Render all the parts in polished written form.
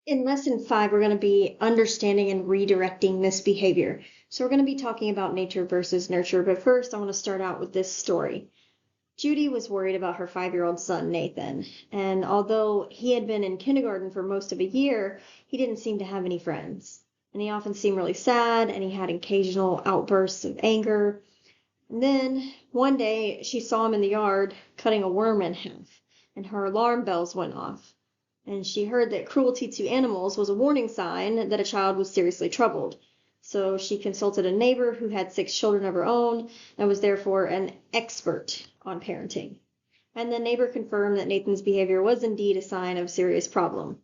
In lesson 5, we're going to be understanding and redirecting misbehavior. So we're going to be talking about nature versus nurture, but first I want to start out with this story. Judy was worried about her 5-year-old son, Nathan, and although he had been in kindergarten for most of a year, he didn't seem to have any friends. And he often seemed really sad, and he had occasional outbursts of anger. And then one day she saw him in the yard cutting a worm in half, and her alarm bells went off. And she heard that cruelty to animals was a warning sign that a child was seriously troubled. So she consulted a neighbor who had 6 children of her own and was therefore an expert on parenting. And the neighbor confirmed that Nathan's behavior was indeed a sign of serious problem.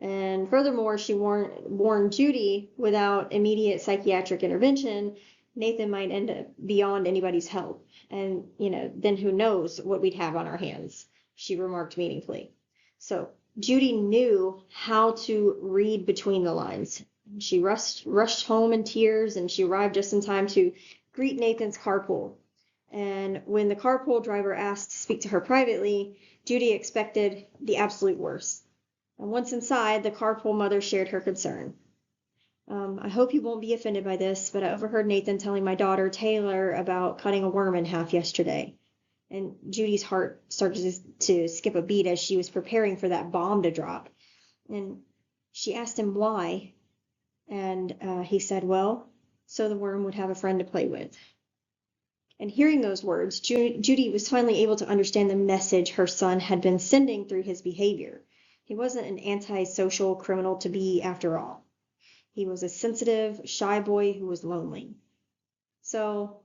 And furthermore, she warned Judy without immediate psychiatric intervention, Nathan might end up beyond anybody's help. And, then who knows what we'd have on our hands, she remarked meaningfully. So Judy knew how to read between the lines. She rushed home in tears, and she arrived just in time to greet Nathan's carpool. And when the carpool driver asked to speak to her privately, Judy expected the absolute worst. And once inside, the carpool mother shared her concern. I hope you won't be offended by this, but I overheard Nathan telling my daughter, Taylor, about cutting a worm in half yesterday. And Judy's heart started to skip a beat as she was preparing for that bomb to drop. And she asked him why. And he said, well, so the worm would have a friend to play with. And hearing those words, Judy was finally able to understand the message her son had been sending through his behavior. He wasn't an antisocial criminal to be, after all. He was a sensitive, shy boy who was lonely. So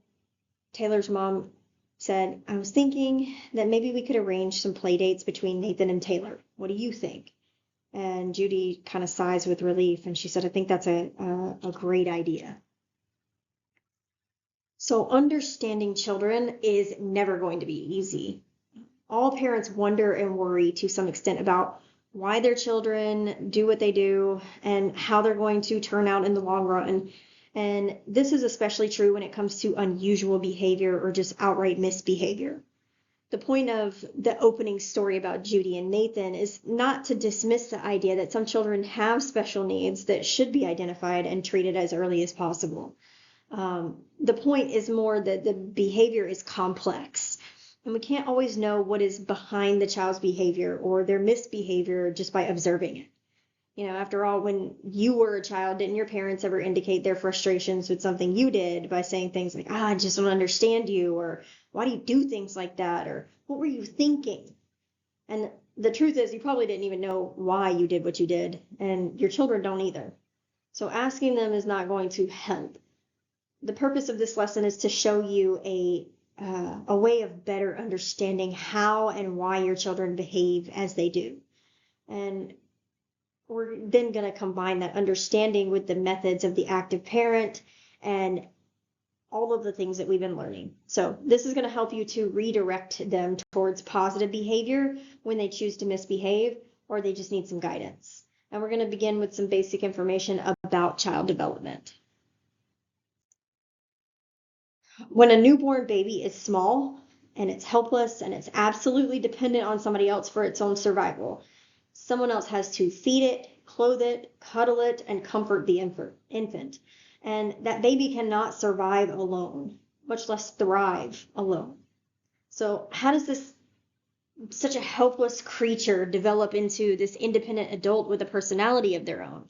Taylor's mom said, I was thinking that maybe we could arrange some play dates between Nathan and Taylor. What do you think? And Judy kind of sighs with relief, and she said, I think that's a great idea. So understanding children is never going to be easy. All parents wonder and worry to some extent about why their children do what they do and how they're going to turn out in the long run. And this is especially true when it comes to unusual behavior or just outright misbehavior. The point of the opening story about Judy and Nathan is not to dismiss the idea that some children have special needs that should be identified and treated as early as possible. The point is more that the behavior is complex, and we can't always know what is behind the child's behavior or their misbehavior just by observing it. After all, when you were a child, didn't your parents ever indicate their frustrations with something you did by saying things like, I just don't understand you, or why do you do things like that, or what were you thinking? And the truth is, you probably didn't even know why you did what you did, and your children don't either. So asking them is not going to help. The purpose of this lesson is to show you a way of better understanding how and why your children behave as they do. And we're then going to combine that understanding with the methods of the active parent and all of the things that we've been learning. So this is going to help you to redirect them towards positive behavior when they choose to misbehave or they just need some guidance. And we're going to begin with some basic information about child development. When a newborn baby is small and it's helpless and it's absolutely dependent on somebody else for its own survival, someone else has to feed it, clothe it, cuddle it, and comfort the infant. And that baby cannot survive alone, much less thrive alone. So how does such a helpless creature develop into this independent adult with a personality of their own?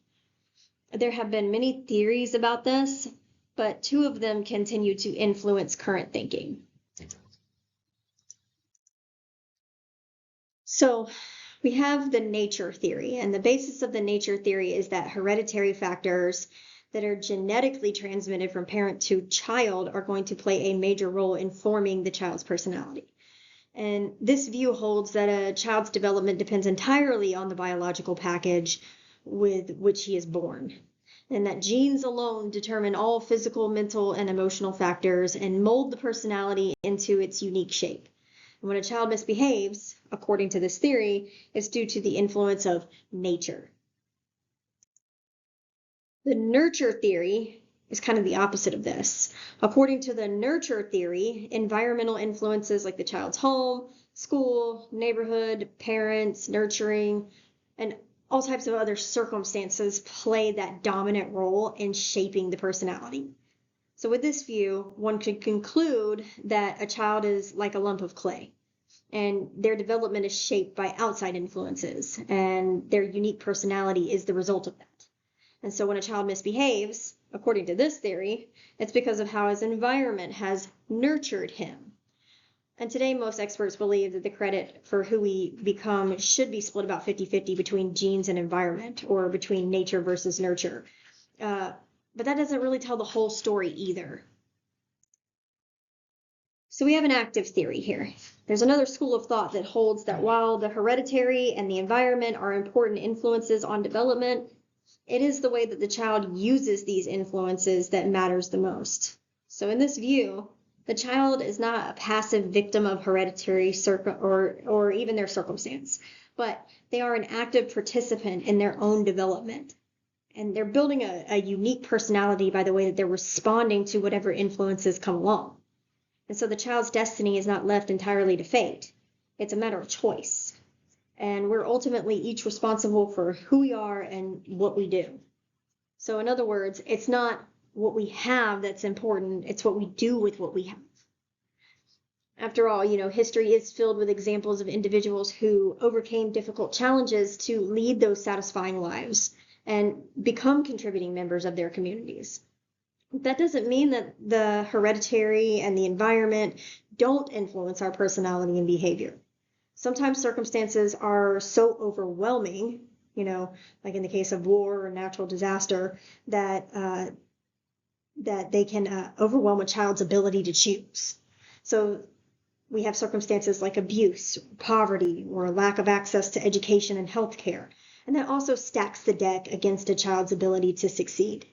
There have been many theories about this, but 2 of them continue to influence current thinking. So we have the nature theory, and the basis of the nature theory is that hereditary factors that are genetically transmitted from parent to child are going to play a major role in forming the child's personality. And this view holds that a child's development depends entirely on the biological package with which he is born, and that genes alone determine all physical, mental, and emotional factors and mold the personality into its unique shape. And when a child misbehaves, according to this theory, it's due to the influence of nature. The nurture theory is kind of the opposite of this. According to the nurture theory, environmental influences like the child's home, school, neighborhood, parents, nurturing, and all types of other circumstances play that dominant role in shaping the personality. So with this view, one could conclude that a child is like a lump of clay, and their development is shaped by outside influences, and their unique personality is the result of that. And so when a child misbehaves, according to this theory, it's because of how his environment has nurtured him. And today, most experts believe that the credit for who we become should be split about 50-50 between genes and environment, or between nature versus nurture. But that doesn't really tell the whole story either. So we have an active theory here. There's another school of thought that holds that while the hereditary and the environment are important influences on development, it is the way that the child uses these influences that matters the most. So in this view, the child is not a passive victim of hereditary or even their circumstance, but they are an active participant in their own development. And they're building a unique personality by the way that they're responding to whatever influences come along. And so the child's destiny is not left entirely to fate. It's a matter of choice. And we're ultimately each responsible for who we are and what we do. So in other words, it's not what we have that's important, it's what we do with what we have. After all, history is filled with examples of individuals who overcame difficult challenges to lead those satisfying lives and become contributing members of their communities. That doesn't mean that the hereditary and the environment don't influence our personality and behavior. Sometimes circumstances are so overwhelming, like in the case of war or natural disaster, that they can overwhelm a child's ability to choose. So we have circumstances like abuse, poverty, or lack of access to education and health care. And that also stacks the deck against a child's ability to succeed.